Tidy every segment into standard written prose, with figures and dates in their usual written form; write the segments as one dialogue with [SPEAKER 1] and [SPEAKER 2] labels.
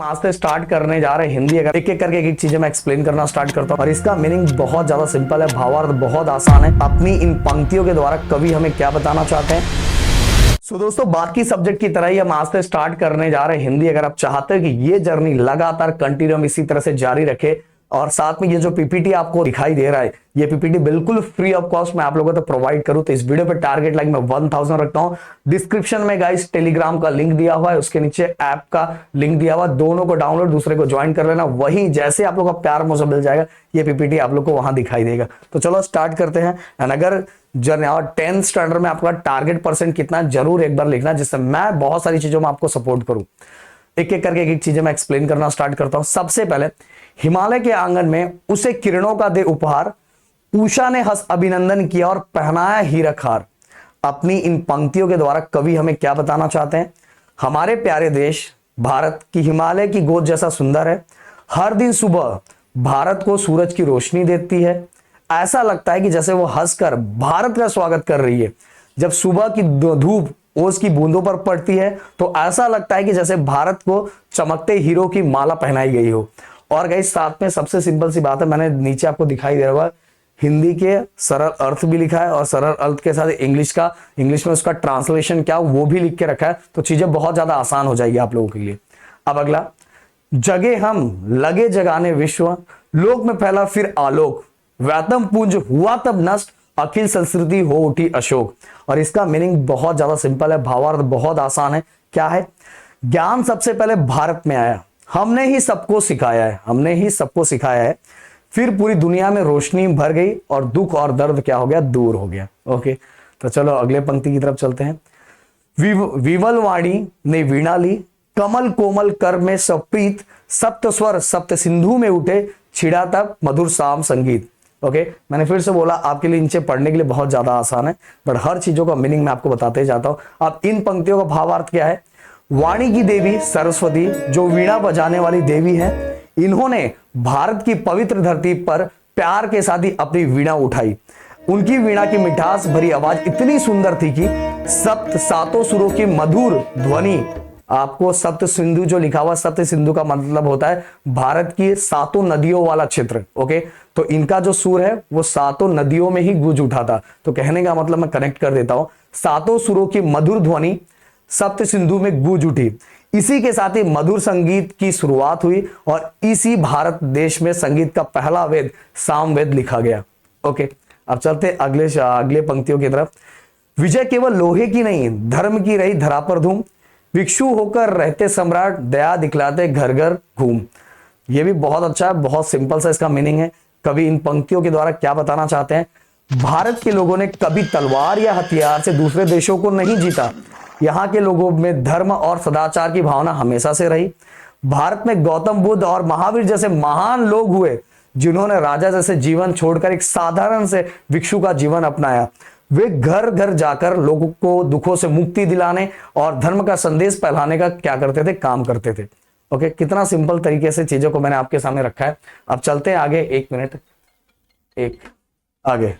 [SPEAKER 1] आज से स्टार्ट करने जा रहे हैं हिंदी। अगर एक एक करके एक चीजें मैं एक्सप्लेन करना स्टार्ट करता हूँ और इसका मीनिंग बहुत ज्यादा सिंपल है, भावार्थ बहुत आसान है। अपनी इन पंक्तियों के द्वारा कवि हमें क्या बताना चाहते हैं। सो दोस्तों, बाकी सब्जेक्ट की तरह ही हम आज से स्टार्ट करने जा रहे हैं हिंदी। अगर आप चाहते हो कि ये जर्नी लगातार कंटिन्यू हम इसी तरह से जारी रखे और साथ में ये जो पीपीटी आपको दिखाई दे रहा है, ये पीपीटी बिल्कुल फ्री ऑफ कॉस्ट मैं आप लोगों को प्रोवाइड करूं, तो इस वीडियो पे टारगेट लाइक मैं 1000 रखता हूं। डिस्क्रिप्शन में गाइस टेलीग्राम का लिंक दिया हुआ है, उसके नीचे ऐप का लिंक दिया हुआ है, दोनों को डाउनलोड दूसरे को ज्वाइन कर लेना। वहीं जैसे आप लोग का प्यार मुझे मिल जाएगा, ये पीपीटी आप लोग को वहां दिखाई देगा। तो चलो स्टार्ट करते हैं। एंड अगर 10th स्टैंडर्ड में आपका टारगेट परसेंट कितना जरूर एक बार लिखना, जिससे मैं बहुत सारी चीजों में आपको सपोर्ट करूं। एक एक करके एक चीजें मैं एक्सप्लेन करना स्टार्ट करता हूं। सबसे पहले, हिमालय के आंगन में उसे किरणों का दे उपहार, उषा ने हंस अभिनंदन किया और पहनाया हीरक हार। अपनी इन पंक्तियों के द्वारा कवि हमें क्या बताना चाहते हैं। हमारे प्यारे देश भारत की हिमालय की गोद जैसा सुंदर है। हर दिन सुबह भारत को सूरज की रोशनी देती है। ऐसा लगता है कि जैसे वो हंसकर भारत का स्वागत कर रही है। जब सुबह की धूप ओस की बूंदों पर पड़ती है तो ऐसा लगता है कि जैसे भारत को चमकते हीरो की माला पहनाई गई हो। और गाइस, साथ में सबसे सिंपल सी बात है, मैंने नीचे आपको दिखाई दे रहा है, हिंदी के सरल अर्थ भी लिखा है और सरल अर्थ के साथ इंग्लिश में उसका ट्रांसलेशन क्या वो भी लिख के रखा है। तो चीजें बहुत ज्यादा आसान हो जाएगी आप लोगों के लिए। अब अगला, जगे हम लगे जगाने विश्व, लोक में फैला फिर आलोक, व्यातम पुंज हुआ तब नष्ट, अखिल संस्कृति हो उठी अशोक। और इसका मीनिंग बहुत ज्यादा सिंपल है, भावार्थ बहुत आसान है। क्या है? ज्ञान सबसे पहले भारत में आया, हमने ही सबको सिखाया है, फिर पूरी दुनिया में रोशनी भर गई और दुख और दर्द क्या हो गया, दूर हो गया। ओके, तो चलो अगले पंक्ति की तरफ चलते हैं। विमल वाणी ने वीणा ली, कमल कोमल कर में सप्रीत, सप्त स्वर सप्त सिंधु में उठे, छिड़ा तब मधुर साम संगीत। ओके, मैंने फिर से बोला आपके लिए नीचे पढ़ने के लिए बहुत ज्यादा आसान है, बट हर चीजों का मीनिंग मैं आपको बताते जाता हूं। अब इन पंक्तियों का भावार्थ क्या है। वाणी की देवी सरस्वती जो वीणा बजाने वाली देवी है, इन्होंने भारत की पवित्र धरती पर प्यार के साथ ही अपनी वीणा उठाई। उनकी वीणा की मिठास भरी आवाज इतनी सुंदर थी कि सातों सुरों की मधुर ध्वनि, आपको सप्त सिंधु जो लिखा हुआ, सप्त सिंधु का मतलब होता है भारत की सातों नदियों वाला क्षेत्र। ओके, तो इनका जो सुर है वो सातों नदियों में ही गूंज उठा था। तो कहने का मतलब मैं कनेक्ट कर देता हूं, सातों सुरों की मधुर ध्वनि सप्त सिंधु में गूंज उठी। इसी के साथ ही मधुर संगीत की शुरुआत हुई और इसी भारत देश में संगीत का पहला वेद सामवेद लिखा गया। ओके, अब चलते अगले पंक्तियों की तरफ। विजय केवल लोहे की नहीं, धर्म की रही धरा पर धूम, भिक्षु होकर रहते सम्राट, दया दिखलाते घर घर घूम। यह भी बहुत अच्छा है, बहुत सिंपल सा इसका मीनिंग है। कवि इन पंक्तियों के द्वारा क्या बताना चाहते हैं। भारत के लोगों ने कभी तलवार या हथियार से दूसरे देशों को नहीं जीता। यहाँ के लोगों में धर्म और सदाचार की भावना हमेशा से रही। भारत में गौतम बुद्ध और महावीर जैसे महान लोग हुए, जिन्होंने राजा जैसे जीवन छोड़कर एक साधारण से भिक्षु का जीवन अपनाया। वे घर घर जाकर लोगों को दुखों से मुक्ति दिलाने और धर्म का संदेश फैलाने का क्या करते थे, काम करते थे। ओके, कितना सिंपल तरीके से चीजों को मैंने आपके सामने रखा है। अब चलते हैं आगे, आगे।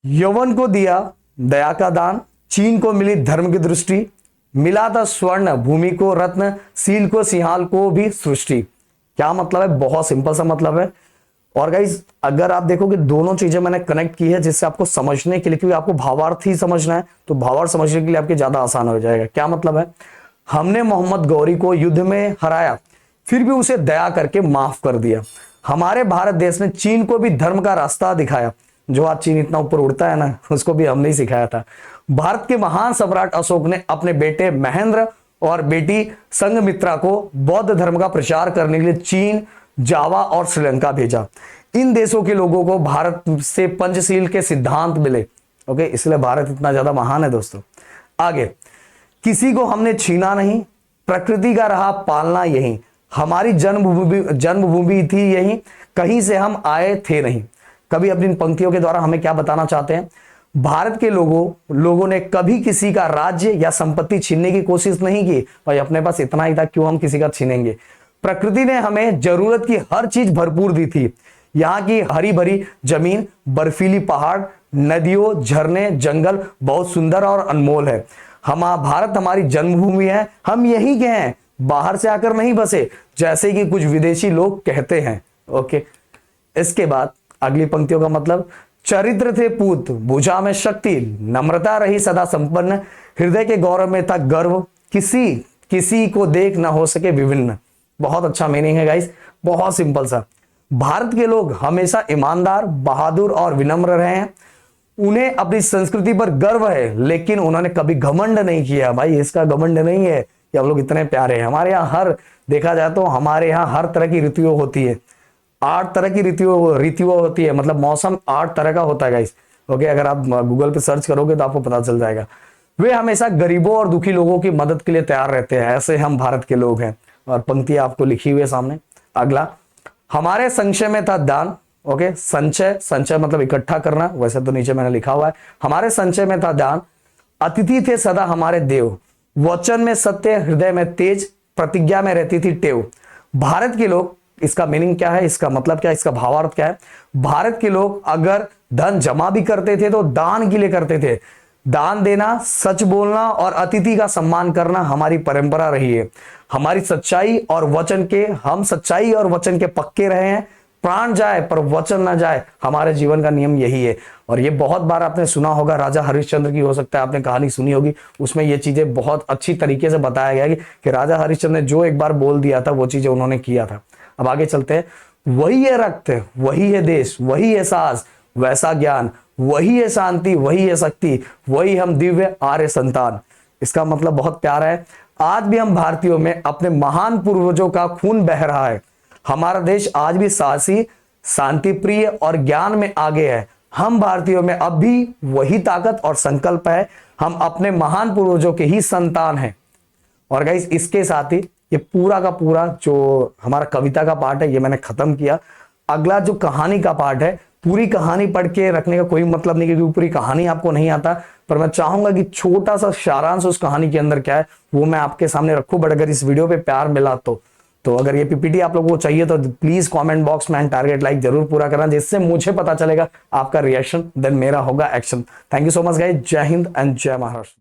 [SPEAKER 1] यौवन को दिया दया का दान, चीन को मिली धर्म की दृष्टि, मिला था स्वर्ण भूमि को रत्न, सील को सिंहाल को भी सृष्टि। क्या मतलब है? बहुत सिंपल सा मतलब है। और गाइज, अगर आप देखोगे दोनों चीजें मैंने कनेक्ट की है जिससे आपको समझने के लिए, क्योंकि आपको भावार्थ ही समझना है, तो भावार्थ समझने के लिए आपके ज्यादा आसान हो जाएगा। क्या मतलब है? हमने मोहम्मद गौरी को युद्ध में हराया, फिर भी उसे दया करके माफ कर दिया। हमारे भारत देश ने चीन को भी धर्म का रास्ता दिखाया। जो आज चीन इतना ऊपर उड़ता है ना, उसको भी हमने ही सिखाया था। भारत के महान सम्राट अशोक ने अपने बेटे महेंद्र और बेटी संघमित्रा को बौद्ध धर्म का प्रचार करने के लिए चीन, जावा और श्रीलंका भेजा। इन देशों के लोगों को भारत से पंचशील के सिद्धांत मिले। ओके, इसलिए भारत इतना ज्यादा महान है दोस्तों। आगे, किसी को हमने छीना नहीं, प्रकृति का रहा पालना यही, हमारी जन्मभूमि थी यही, कहीं से हम आए थे नहीं। कभी अपनी पंक्तियों के द्वारा हमें क्या बताना चाहते हैं। भारत के लोगों ने कभी किसी का राज्य या संपत्ति छीनने की कोशिश नहीं की। भाई, अपने पास इतना ही था, क्यों हम किसी का छीनेंगे। प्रकृति ने हमें जरूरत की हर चीज भरपूर दी थी। यहाँ की हरी भरी जमीन, बर्फीली पहाड़, नदियों, झरने, जंगल बहुत सुंदर और अनमोल है। भारत हमारी जन्मभूमि है, हम यही के हैं, बाहर से आकर नहीं बसे, जैसे कि कुछ विदेशी लोग कहते हैं। ओके, इसके बाद अगली पंक्तियों का मतलब, चरित्र थे पूत, भुजा में शक्ति, नम्रता रही सदा संपन्न, हृदय के गौरव में था गर्व, किसी किसी को देख ना हो सके विभिन्न। बहुत अच्छा मीनिंग है गाइस, बहुत सिंपल सा। भारत के लोग हमेशा ईमानदार, बहादुर और विनम्र रहे हैं। उन्हें अपनी संस्कृति पर गर्व है, लेकिन उन्होंने कभी घमंड नहीं किया। भाई इसका घमंड नहीं है कि हम लोग इतने प्यारे हैं। हमारे यहाँ हर देखा जाए तो हमारे यहाँ हर तरह की ऋतुएं होती है, 8 तरह की ऋतुएं होती है, मतलब मौसम 8 तरह का होता है गाइस। ओके, अगर आप गूगल पे सर्च करोगे तो आपको पता चल जाएगा। वे हमेशा गरीबों और दुखी लोगों की मदद के लिए तैयार रहते हैं, ऐसे हम भारत के लोग हैं। और पंक्ति आपको लिखी हुई है सामने। अगला, हमारे संचय में था दान। ओके, संचय, संचय मतलब इकट्ठा करना, वैसे तो नीचे मैंने लिखा हुआ है। हमारे संचय में था दान, अतिथि थे सदा हमारे देव, वचन में सत्य, हृदय में तेज, प्रतिज्ञा में रहती थी टेव। भारत के लोग, इसका मीनिंग क्या है, इसका मतलब क्या है, इसका भावार्थ क्या है? भारत के लोग अगर धन जमा भी करते थे तो दान के लिए करते थे। दान देना, सच बोलना और अतिथि का सम्मान करना हमारी परंपरा रही है। हमारी सच्चाई और वचन के, हम सच्चाई और वचन के पक्के रहे हैं। प्राण जाए पर वचन ना जाए, हमारे जीवन का नियम यही है। और ये बहुत बार आपने सुना होगा, राजा हरिश्चंद्र की हो सकता है आपने कहानी सुनी होगी, उसमें ये चीजें बहुत अच्छी तरीके से बताया गया कि राजा हरिश्चंद्र ने जो एक बार बोल दिया था वो चीजें उन्होंने किया था। अब आगे चलते हैं। वही है रक्त, वही है देश, वही है साहस, वैसा ज्ञान, वही है शांति, वही है शक्ति, वही हम दिव्य आर्य संतान। इसका मतलब बहुत प्यारा है। आज भी हम भारतीयों में अपने महान पूर्वजों का खून बह रहा है। हमारा देश आज भी साहसी, शांति प्रिय और ज्ञान में आगे है। हम भारतीयों में अब भी वही ताकत और संकल्प है। हम अपने महान पूर्वजों के ही संतान हैं। और गाइस, इसके साथ ही ये पूरा का पूरा जो हमारा कविता का पार्ट है ये मैंने खत्म किया। अगला जो कहानी का पार्ट है, पूरी कहानी पढ़ के रखने का कोई मतलब नहीं, क्योंकि पूरी कहानी आपको नहीं आता, पर मैं चाहूंगा कि छोटा सा सारांश उस कहानी के अंदर क्या है वो मैं आपके सामने रखूं। बट अगर इस वीडियो पे प्यार मिला तो अगर ये पीपीटी आप लोगों को चाहिए तो प्लीज कमेंट बॉक्स में टारगेट लाइक जरूर पूरा करना, जिससे मुझे पता चलेगा आपका रिएक्शन, देन मेरा होगा action. Thank you so much guys. जय हिंद एंड जय महाराष्ट्र।